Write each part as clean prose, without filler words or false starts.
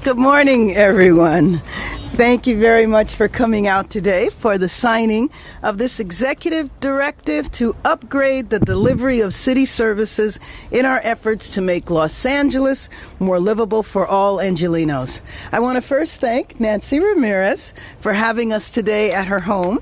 Good morning, everyone. Thank you very much for coming out today for the signing of this executive directive to upgrade the delivery of city services in our efforts to make Los Angeles more livable for all Angelenos. I want to first thank Nancy Ramirez for having us today at her home.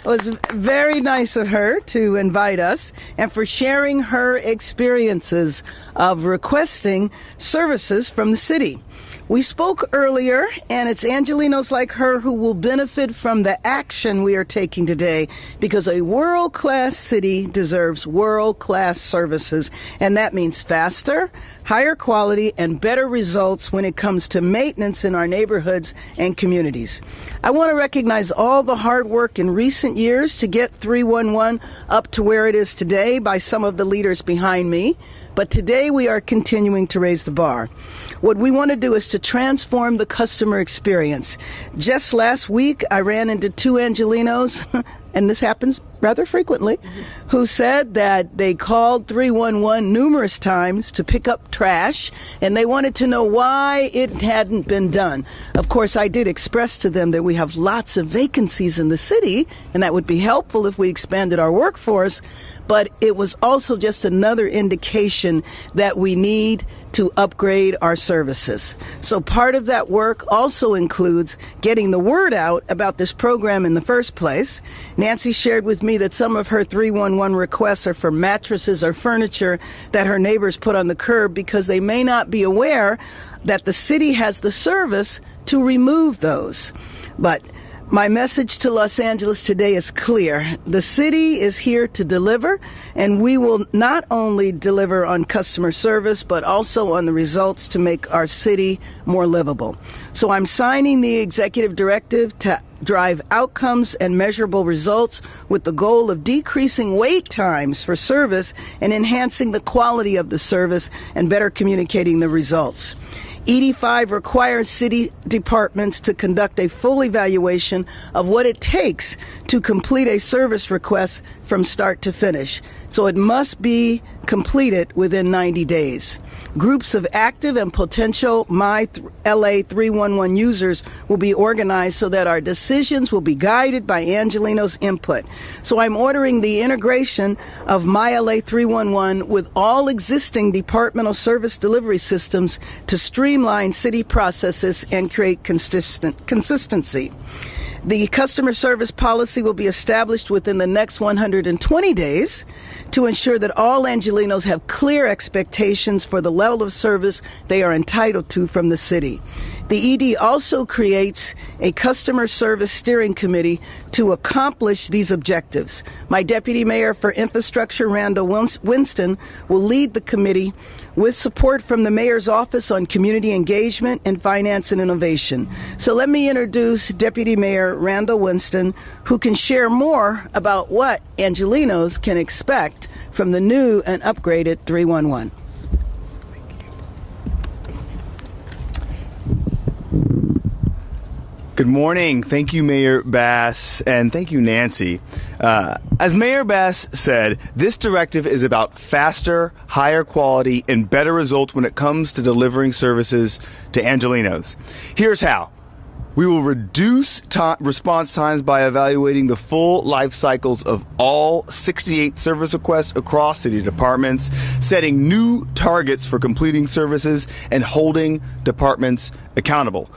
It was very nice of her to invite us and for sharing her experiences of requesting services from the city. We spoke earlier, and it's Angelenos like her who will benefit from the action we are taking today, because a world-class city deserves world-class services, and that means faster, higher quality, and better results when it comes to maintenance in our neighborhoods and communities. I want to recognize all the hard work in recent years to get 311 up to where it is today by some of the leaders behind me, but today we are continuing to raise the bar. What we want to do is to transform the customer experience. Just last week, I ran into two Angelenos, and this happens rather frequently, who said that they called 311 numerous times to pick up trash, and they wanted to know why it hadn't been done. Of course, I did express to them that we have lots of vacancies in the city, and that would be helpful if we expanded our workforce, but it was also just another indication that we need to upgrade our services. So part of that work also includes getting the word out about this program in the first place. Nancy shared with me that some of her 311 requests are for mattresses or furniture that her neighbors put on the curb because they may not be aware that the city has the service to remove those. But my message to Los Angeles today is clear. The city is here to deliver, and we will not only deliver on customer service, but also on the results to make our city more livable. So I'm signing the executive directive to drive outcomes and measurable results with the goal of decreasing wait times for service and enhancing the quality of the service and better communicating the results. ED5 requires city departments to conduct a full evaluation of what it takes to complete a service request from start to finish. So it must be completed within 90 days. Groups of active and potential My LA 311 users will be organized so that our decisions will be guided by Angelenos' input. So I'm ordering the integration of My LA 311 with all existing departmental service delivery systems to streamline city processes and create consistency. The customer service policy will be established within the next 120 days to ensure that all Angelenos have clear expectations for the level of service they are entitled to from the city. The ED also creates a customer service steering committee to accomplish these objectives. My deputy mayor for infrastructure, Randall Winston, will lead the committee with support from the mayor's office on community engagement and finance and innovation. So let me introduce Deputy Mayor Randall Winston, who can share more about what Angelenos can expect from the new and upgraded 311. Good morning. Thank you, Mayor Bass, and thank you, Nancy. As Mayor Bass said, this directive is about faster, higher quality, and better results when it comes to delivering services to Angelenos. Here's how. We will reduce response times by evaluating the full life cycles of all 68 service requests across city departments, setting new targets for completing services, and holding departments accountable.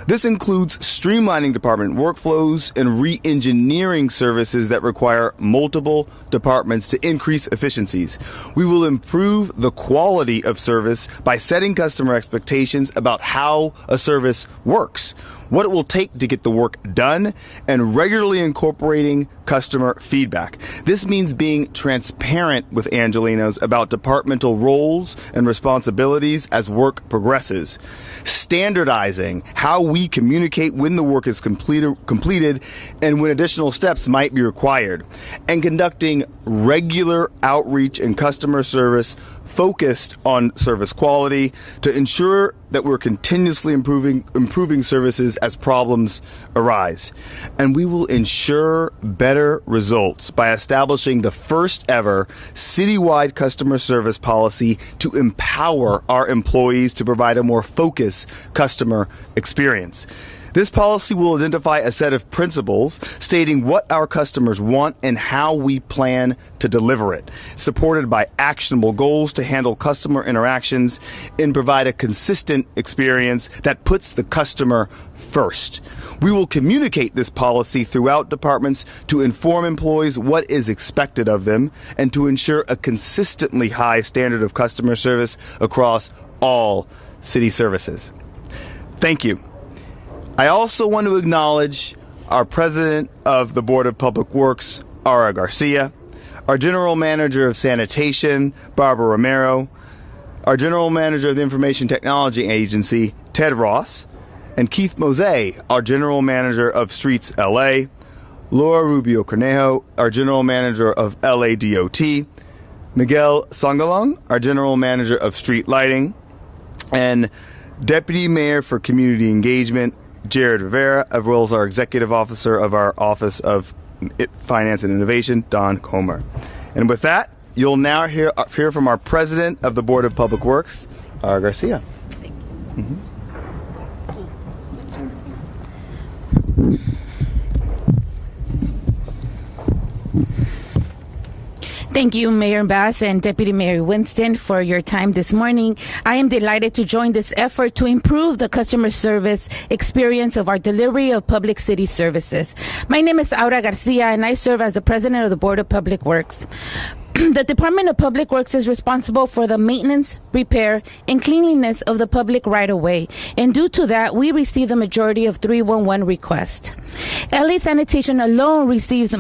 This includes streamlining department workflows and re-engineering services that require multiple departments to increase efficiencies. We will improve the quality of service by setting customer expectations about how a service works, what it will take to get the work done, and regularly incorporating customer feedback. This means being transparent with Angelenos about departmental roles and responsibilities as work progresses, standardizing how we communicate when the work is completed and when additional steps might be required, and conducting regular outreach and customer service focused on service quality to ensure that we're continuously improving services as problems arise. And we will ensure better results by establishing the first ever citywide customer service policy to empower our employees to provide a more focused customer experience. This policy will identify a set of principles stating what our customers want and how we plan to deliver it, supported by actionable goals to handle customer interactions and provide a consistent experience that puts the customer first. We will communicate this policy throughout departments to inform employees what is expected of them and to ensure a consistently high standard of customer service across all city services. Thank you. I also want to acknowledge our President of the Board of Public Works, Aura Garcia, our General Manager of Sanitation, Barbara Romero, our General Manager of the Information Technology Agency, Ted Ross, and Keith Mose, our General Manager of Streets LA, Laura Rubio Cornejo, our General Manager of LA DOT, Miguel Sangalong, our General Manager of Street Lighting, and Deputy Mayor for Community Engagement, Jared Rivera, as well as our Executive Officer of our Office of Finance and Innovation, Don Comer. And with that, you'll now hear from our President of the Board of Public Works, Aura Garcia. Thank you. Mm-hmm. Thank you, Mayor Bass and Deputy Mayor Winston, for your time this morning. I am delighted to join this effort to improve the customer service experience of our delivery of public city services. My name is Aura Garcia, and I serve as the President of the Board of Public Works. The Department of Public Works is responsible for the maintenance, repair, and cleanliness of the public right-of-way, and due to that, we receive the majority of 311 requests. LA Sanitation alone receives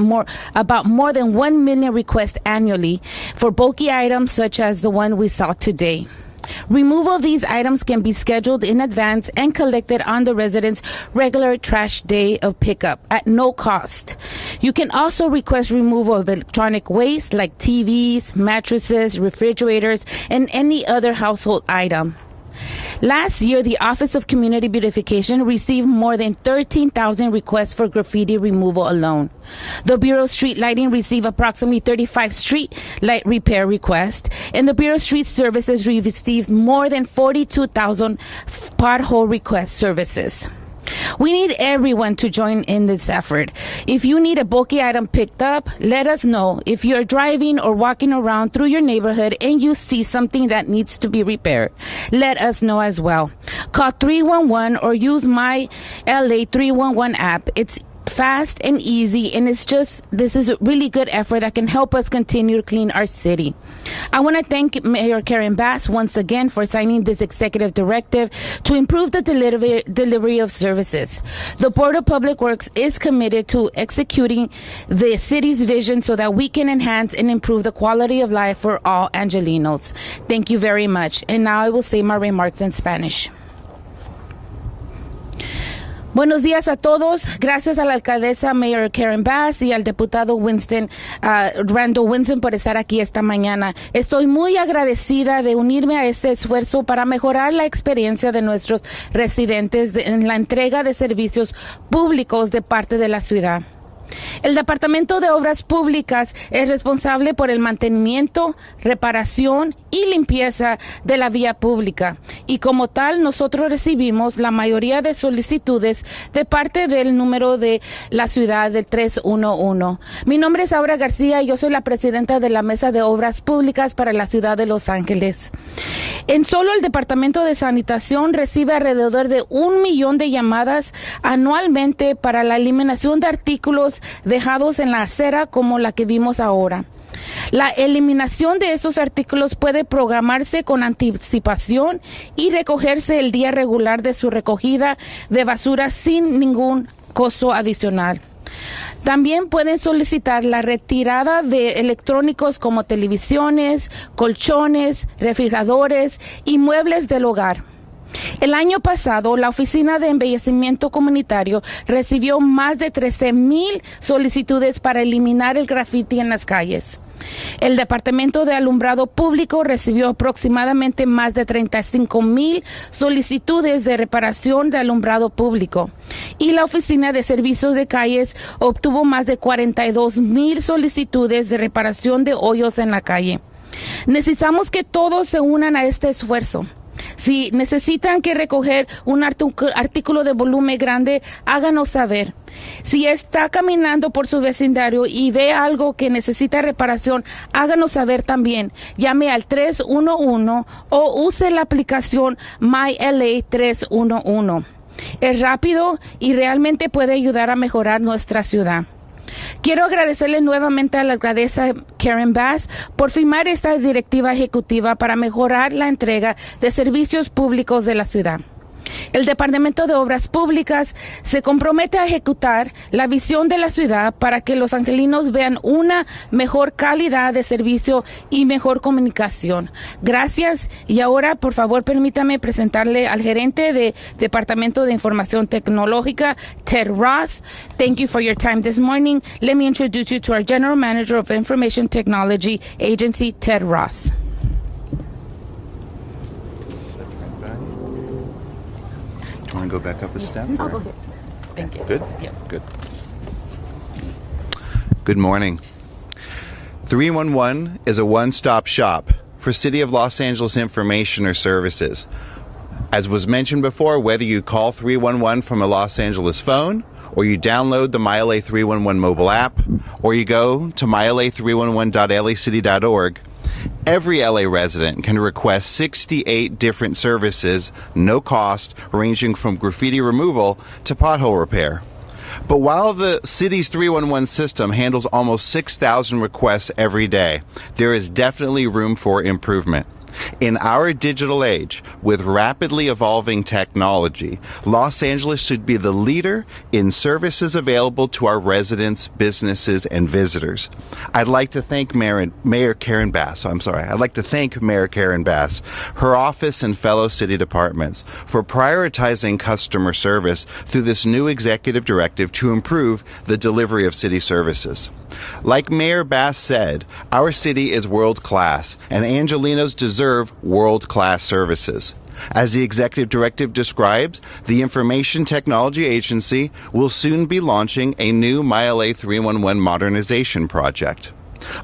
about more than 1 million requests annually for bulky items such as the one we saw today. Removal of these items can be scheduled in advance and collected on the resident's regular trash day of pickup at no cost. You can also request removal of electronic waste like TVs, mattresses, refrigerators, and any other household item. Last year, the Office of Community Beautification received more than 13,000 requests for graffiti removal alone. The Bureau of Street Lighting received approximately 35 street light repair requests, and the Bureau of Street Services received more than 42,000 pothole request services. We need everyone to join in this effort. If you need a bulky item picked up, let us know. If you're driving or walking around through your neighborhood and you see something that needs to be repaired, let us know as well. Call 311 or use my LA 311 app. It's fast and easy, and this is a really good effort that can help us continue to clean our city. I want to thank Mayor Karen Bass once again for signing this executive directive to improve the delivery of services. The Board of Public Works is committed to executing the city's vision so that we can enhance and improve the quality of life for all Angelenos. Thank you very much. And now I will say my remarks in Spanish. Buenos días a todos. Gracias a la alcaldesa Mayor Karen Bass y al diputado Randall Winston por estar aquí esta mañana. Estoy muy agradecida de unirme a este esfuerzo para mejorar la experiencia de nuestros residentes en la entrega de servicios públicos de parte de la ciudad. El Departamento de Obras Públicas es responsable por el mantenimiento, reparación y limpieza de la vía pública, y como tal nosotros recibimos la mayoría de solicitudes de parte del número de la ciudad del 311. Mi nombre es Aura García y yo soy la presidenta de la Mesa de Obras Públicas para la ciudad de Los Ángeles. En solo el Departamento de Sanitación recibe alrededor de 1 millón de llamadas anualmente para la eliminación de artículos dejados en la acera como la que vimos ahora. La eliminación de estos artículos puede programarse con anticipación y recogerse el día regular de su recogida de basura sin ningún costo adicional. También pueden solicitar la retirada de electrónicos como televisiones, colchones, refrigeradores y muebles del hogar. El año pasado, la Oficina de Embellecimiento Comunitario recibió más de 13,000 solicitudes para eliminar el graffiti en las calles. El Departamento de Alumbrado Público recibió aproximadamente más de 35,000 solicitudes de reparación de alumbrado público y la Oficina de Servicios de Calles obtuvo más de 42,000 solicitudes de reparación de hoyos en la calle. Necesitamos que todos se unan a este esfuerzo. Si necesitan que recoger un artículo de volumen grande, háganos saber. Si está caminando por su vecindario y ve algo que necesita reparación, háganos saber también. Llame al 311 o use la aplicación MyLA 311. Es rápido y realmente puede ayudar a mejorar nuestra ciudad. Quiero agradecerle nuevamente a la alcaldesa Karen Bass por firmar esta directiva ejecutiva para mejorar la entrega de servicios públicos de la ciudad. El Departamento de Obras Públicas se compromete a ejecutar la visión de la ciudad para que los angelinos vean una mejor calidad de servicio y mejor comunicación. Gracias. Y ahora, por favor, permítame presentarle al gerente de Departamento de Información Tecnológica, Ted Ross. Thank you for your time this morning. Let me introduce you to our General Manager of Information Technology Agency, Ted Ross. Want to go back up a step? I'll go here. Thank you. Good? Yeah. Good. Good morning. 311 is a one-stop shop for City of Los Angeles information or services. As was mentioned before, whether you call 311 from a Los Angeles phone, or you download the MyLA 311 mobile app, or you go to myla311.lacity.org, every LA resident can request 68 different services, no cost, ranging from graffiti removal to pothole repair. But while the city's 311 system handles almost 6,000 requests every day, there is definitely room for improvement. In our digital age, with rapidly evolving technology, Los Angeles should be the leader in services available to our residents, businesses, and visitors. I'd like to thank Mayor Karen Bass, her office and fellow city departments for prioritizing customer service through this new executive directive to improve the delivery of city services. Like Mayor Bass said, our city is world-class, and Angelenos deserve world-class services. As the Executive Directive describes, the Information Technology Agency will soon be launching a new MyLA 311 modernization project.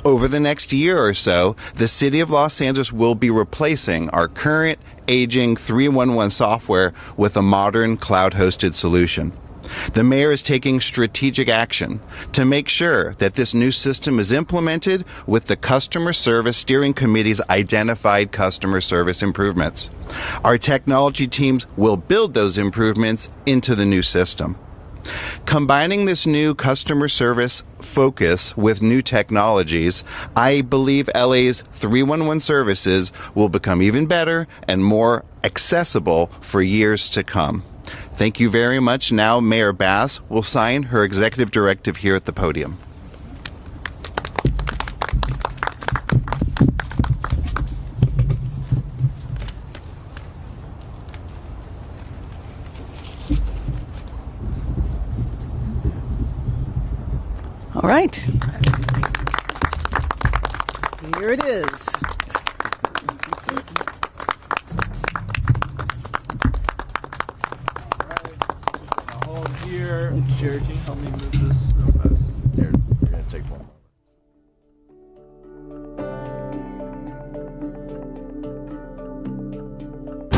Over the next year or so, the City of Los Angeles will be replacing our current aging 311 software with a modern cloud-hosted solution. The mayor is taking strategic action to make sure that this new system is implemented with the Customer Service Steering Committee's identified customer service improvements. Our technology teams will build those improvements into the new system. Combining this new customer service focus with new technologies, I believe LA's 311 services will become even better and more accessible for years to come. Thank you very much. Now Mayor Bass will sign her executive directive here at the podium. All right. Here it is. Here, Jared, can you help me move this real fast? Here, we're going to take one.